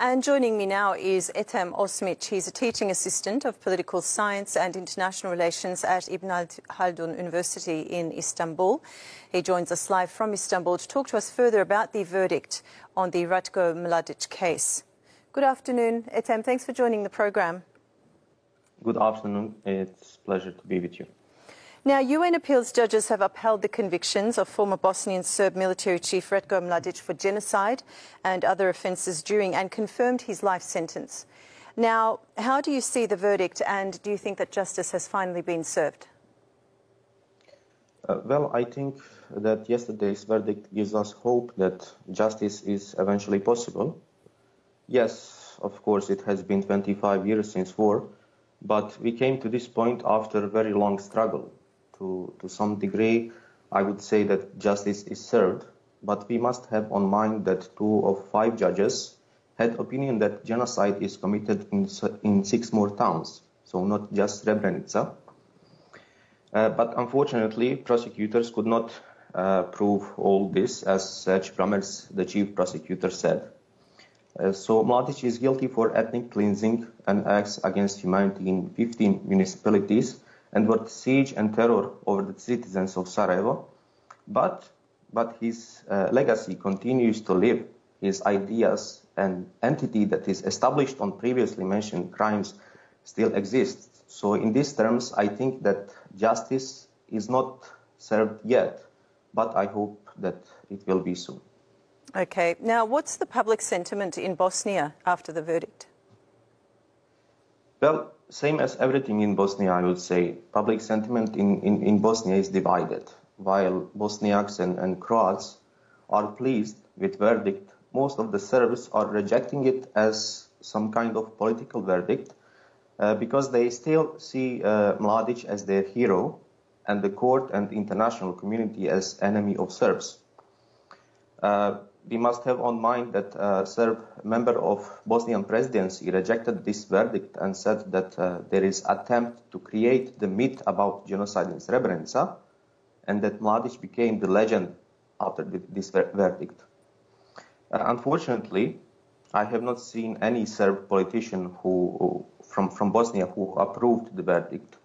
And joining me now is Ethem Osmic. He's a teaching assistant of political science and international relations at Ibn Khaldun University in Istanbul. He joins us live from Istanbul to talk to us further about the verdict on the Ratko Mladic case. Good afternoon, Ethem. Thanks for joining the program. Good afternoon. It's a pleasure to be with you. Now, UN appeals judges have upheld the convictions of former Bosnian Serb military chief Ratko Mladic for genocide and other offences during and confirmed his life sentence. Now, how do you see the verdict, and do you think that justice has finally been served? Well, I think that yesterday's verdict gives us hope that justice is eventually possible. Yes, of course, it has been 25 years since war, but we came to this point after a very long struggle. To some degree, I would say that justice is served, but we must have on mind that 2 of 5 judges had opinion that genocide is committed in 6 more towns, so not just Srebrenica. But unfortunately, prosecutors could not prove all this, as Serge Bramers, the chief prosecutor, said. So Mladic is guilty for ethnic cleansing and acts against humanity in 15 municipalities, and wrought siege and terror over the citizens of Sarajevo. But his legacy continues to live. His ideas and entity that is established on previously mentioned crimes still exists. So in these terms, I think that justice is not served yet, but I hope that it will be soon. Okay. Now, what's the public sentiment in Bosnia after the verdict? Well, same as everything in Bosnia, I would say. Public sentiment in Bosnia is divided. While Bosniaks and Croats are pleased with verdict, most of the Serbs are rejecting it as some kind of political verdict because they still see Mladic as their hero and the court and international community as enemy of Serbs. We must have on mind that a Serb member of Bosnian presidency rejected this verdict and said that there is attempt to create the myth about genocide in Srebrenica, and that Mladic became the legend after this verdict. Unfortunately, I have not seen any Serb politician from Bosnia who approved the verdict,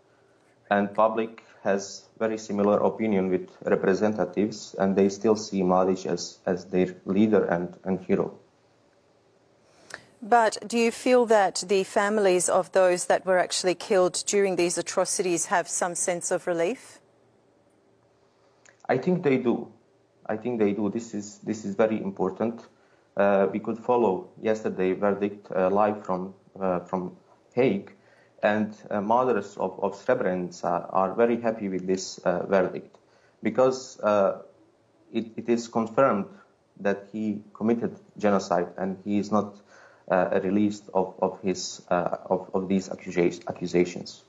and public has very similar opinion with representatives, and they still see Mladic as their leader and hero. But do you feel that the families of those that were actually killed during these atrocities have some sense of relief? I think they do. I think they do. This is very important. We could follow yesterday's verdict live from Hague. And mothers of Srebrenica are very happy with this verdict because it is confirmed that he committed genocide and he is not released of these accusations.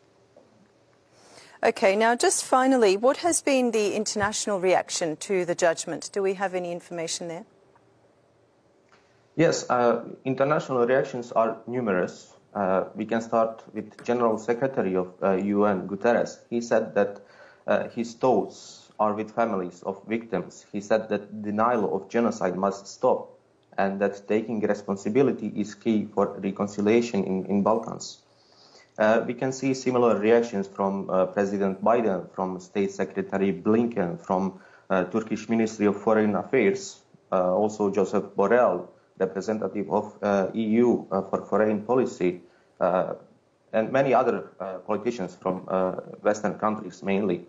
Okay, now just finally, what has been the international reaction to the judgment? Do we have any information there? Yes, international reactions are numerous. We can start with General Secretary of UN, Guterres. He said that his thoughts are with families of victims. He said that denial of genocide must stop and that taking responsibility is key for reconciliation in Balkans. We can see similar reactions from President Biden, from State Secretary Blinken, from Turkish Ministry of Foreign Affairs, also Joseph Borrell, representative of EU for foreign policy, and many other politicians from Western countries mainly.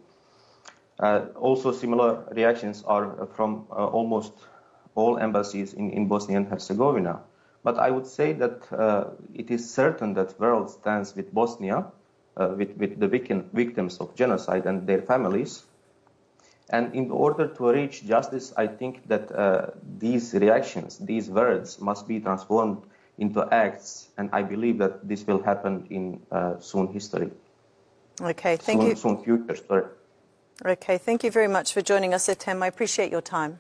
Also similar reactions are from almost all embassies in Bosnia and Herzegovina. But I would say that it is certain that the world stands with Bosnia, with the victims of genocide and their families. And in order to reach justice, I think that these reactions, these words must be transformed into acts. And I believe that this will happen in soon history. Okay, thank you. Soon future, sorry. Okay, thank you very much for joining us, Ethem. I appreciate your time.